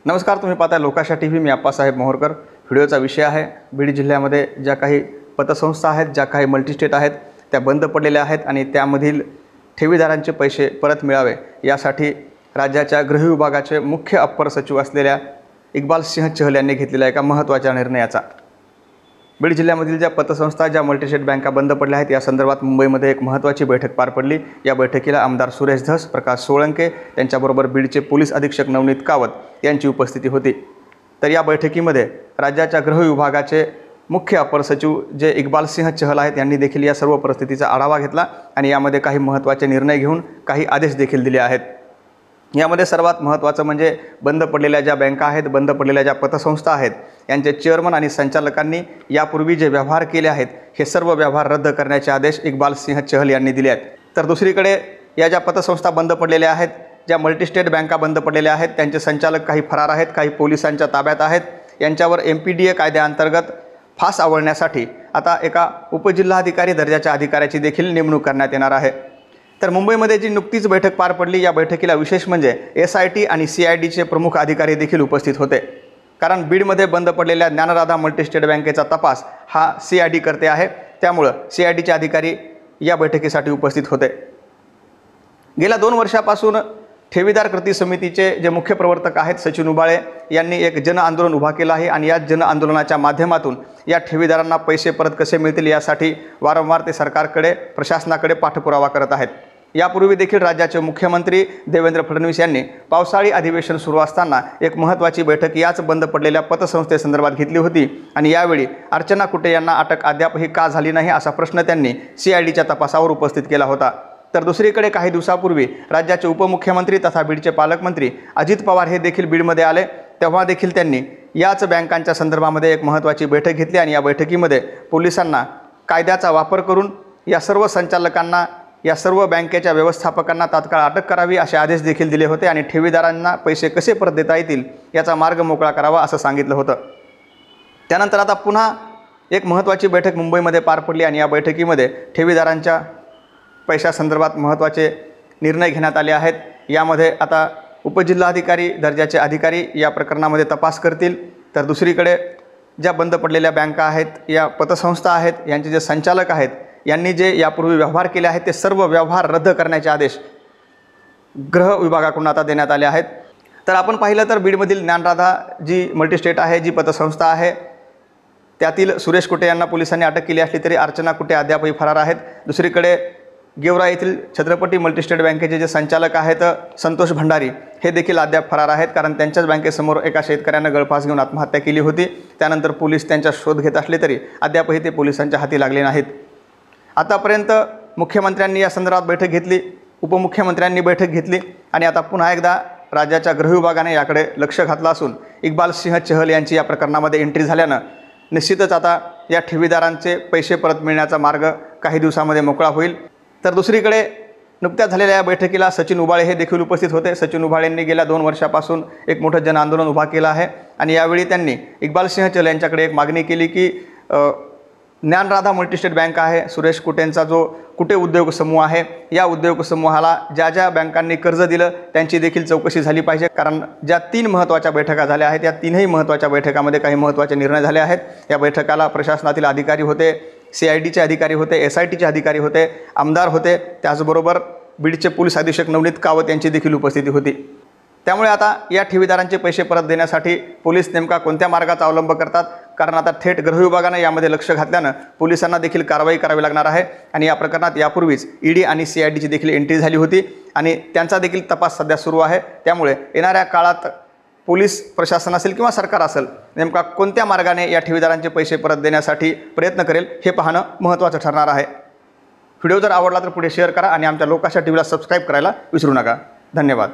नमस्कार, तुम्ही पाहताय लोकाशा टीव्ही। मी अप्पासाहेब मोहोरकर। व्हिडिओचा विषय आहे बीड जिल्ह्यामध्ये ज्या काही पतसंस्था आहेत, ज्या काही मल्टीस्टेट आहेत, त्या बंद पडलेल्या आहेत आणि त्यामधील ठेवीदारांचे पैसे परत मिळावे यासाठी राज्याच्या गृह विभागाचे मुख्य अप्पर सचिव असलेल्या इक्बाल सिंह चहल यांनी घेतलेल्या एका महत्त्वाच्या निर्णयाचा। बीड जिल्ह्यामधील ज्या पतसंस्था, ज्या मल्टीस्टेट बँका बंद पडल्या आहेत या संदर्भात मुंबईमध्ये एक महत्त्वाची बैठक पार पडली। या बैठकीला आमदार सुरेश धस, प्रकाश सोळंके त्यांच्याबरोबर बीडचे पोलीस अधीक्षक नवनीत कावत यांची उपस्थिती होती। तर या बैठकीमध्ये राज्याच्या गृह विभागाचे मुख्य अपर सचिव जे इक्बाल सिंह चहल आहेत यांनी देखील या सर्व परिस्थितीचा आढावा घेतला आणि यामध्ये काही महत्त्वाचे निर्णय घेऊन काही आदेश देखील दिले आहेत। यामध्ये सर्वात महत्त्वाचं म्हणजे बंद पडलेल्या ज्या बँका आहेत, बंद पडलेल्या ज्या पतसंस्था आहेत, यांचे चेअरमन आणि संचालकांनी यापूर्वी जे व्यवहार केले आहेत हे सर्व व्यवहार रद्द करण्याचे आदेश इक्बाल सिंह चहल यांनी दिले आहेत। तर दुसरीकडे या ज्या पतसंस्था बंद पडलेल्या आहेत, ज्या मल्टीस्टेट बँका बंद पडलेल्या आहेत, त्यांचे संचालक काही फरार आहेत, काही पोलिसांच्या ताब्यात आहेत। यांच्यावर MPDA कायद्याअंतर्गत फास आवळण्यासाठी आता एका उपजिल्हाधिकारी दर्जाच्या अधिकाऱ्याची देखील नेमणूक करण्यात येणार आहे। तर मुंबईमध्ये जी नुकतीच बैठक पार पडली, या बैठकीला विशेष म्हणजे SIT आणि CIDचे प्रमुख अधिकारी देखील उपस्थित होते। कारण बीडमध्ये बंद पडलेल्या ज्ञानराधा मल्टीस्टेट बँकेचा तपास हा CID करते आहे, त्यामुळे CIDचे अधिकारी या बैठकीसाठी उपस्थित होते। गेल्या 2 वर्षापासून ठेवीदार कृती समितीचे जे मुख्य प्रवर्तक आहेत सचिन उबाळे यांनी एक जन आंदोलन उभा केलं आहे आणि या जन आंदोलनाच्या माध्यमातून या ठेवीदारांना पैसे परत कसे मिळतील यासाठी वारंवार ते सरकारकडे, प्रशासनाकडे पाठपुरावा करत आहेत। यापूर्वी देखील राज्याचे मुख्यमंत्री देवेंद्र फडणवीस यांनी पावसाळी अधिवेशन सुरू असताना एक महत्त्वाची बैठक याच बंद पडलेल्या पतसंस्थेसंदर्भात घेतली होती आणि यावेळी अर्चना कुटे यांना अटक अद्यापही का झाली नाही असा प्रश्न त्यांनी CIDच्या तपासावर उपस्थित केला होता। तर दुसरीकडे काही दिवसापूर्वी राज्याचे उपमुख्यमंत्री तथा बीडचे पालकमंत्री अजित पवार हे देखील बीडमध्ये आले, तेव्हा देखील त्यांनी याच बँकांच्या संदर्भामध्ये एक महत्त्वाची बैठक घेतली आणि या बैठकीमध्ये पोलिसांना कायद्याचा वापर करून या सर्व संचालकांना, या सर्व बँकेच्या व्यवस्थापकांना तात्काळ अटक करावी असे आदेश देखील दिले होते आणि ठेवीदारांना पैसे कसे परत देता येतील याचा मार्ग मोकळा करावा असं सांगितलं होतं। त्यानंतर आता पुन्हा एक महत्त्वाची बैठक मुंबईमध्ये पार पडली आणि या बैठकीमध्ये ठेवीदारांच्या पैशासंदर्भात महत्त्वाचे निर्णय घेण्यात आले आहेत। यामध्ये आता उपजिल्हाधिकारी दर्जाचे अधिकारी या प्रकरणामध्ये तपास करतील। तर दुसरीकडे ज्या बंद पडलेल्या बँका आहेत, या पतसंस्था आहेत, यांचे जे संचालक आहेत यांनी जे यापूर्वी व्यवहार केले आहेत ते सर्व व्यवहार रद्द करण्याचे आदेश गृह विभागाकडून आता देण्यात आले आहेत। तर आपण पाहिलं तर बीडमधील ज्ञानराधा जी मल्टीस्टेट आहे, जी पतसंस्था आहे, त्यातील सुरेश कुटे यांना पोलिसांनी अटक केली असली तरी अर्चना कुटे अद्यापही फरार आहेत। दुसरीकडे गेवरा येथील छत्रपती मल्टीस्टेट बँकेचे जे संचालक आहेत संतोष भंडारी हे देखील अद्याप फरार आहेत, कारण त्यांच्याच बँकेसमोर एका शेतकऱ्यानं गळफास घेऊन आत्महत्या केली होती। त्यानंतर पोलीस त्यांचा शोध घेत असले तरी अद्यापही ते पोलिसांच्या हाती लागले नाहीत। आतापर्यंत मुख्यमंत्र्यांनी या संदर्भात बैठक घेतली, उपमुख्यमंत्र्यांनी बैठक घेतली आणि आता पुन्हा एकदा राज्याच्या गृह विभागाने याकडे लक्ष घातलं असून इक्बाल सिंह चहल यांची या प्रकरणामध्ये एंट्री झाल्यानं निश्चितच आता या ठेवीदारांचे पैसे परत मिळण्याचा मार्ग काही दिवसामध्ये मोकळा होईल। तर दुसरीकडे नुकत्याच झालेल्या या बैठकीला सचिन उबाळे हे देखील उपस्थित होते। सचिन उबाळेंनी गेल्या 2 वर्षापासून एक मोठं जन आंदोलन उभा केलं आहे आणि यावेळी त्यांनी इक्बाल सिंह चहल यांच्याकडे एक मागणी केली की ज्ञानराधा मल्टीस्टेट बँक आहे, सुरेश कुटेंचा जो कुटे उद्योग समूह आहे, या उद्योग समूहाला ज्या ज्या बँकांनी कर्ज दिलं त्यांची देखील चौकशी झाली पाहिजे। कारण ज्या 3 महत्त्वाच्या बैठका झाल्या आहेत, या 3ही महत्त्वाच्या बैठकामध्ये काही महत्त्वाचे निर्णय झाले आहेत। या बैठकाला प्रशासनातील अधिकारी होते, CIDचे अधिकारी होते, SITचे अधिकारी होते, आमदार होते, त्याचबरोबर बीडचे पोलीस अधीक्षक नवनीत कावत यांची देखील उपस्थिती होती। त्यामुळे आता या ठेवीदारांचे पैसे परत देण्यासाठी पोलीस नेमका कोणत्या मार्गाचा अवलंब करतात, कारण आता थेट गृह विभागाने यामध्ये लक्ष घातल्यानं पोलिसांना देखील कारवाई करावी लागणार आहे आणि या प्रकरणात यापूर्वीच ED आणि CIDची देखील एंट्री झाली होती आणि त्यांचा देखील तपास सध्या सुरू आहे। त्यामुळे येणाऱ्या काळात पोलीस प्रशासन असेल किंवा सरकार असेल नेमका कोणत्या मार्गाने या ठेवीदारांचे पैसे परत देण्यासाठी प्रयत्न करेल हे पाहणं महत्त्वाचं ठरणार आहे। व्हिडिओ जर आवडला तर पुढे शेअर करा आणि आमच्या लोकाशा टीव्हीला सबस्क्राईब करायला विसरू नका। धन्यवाद।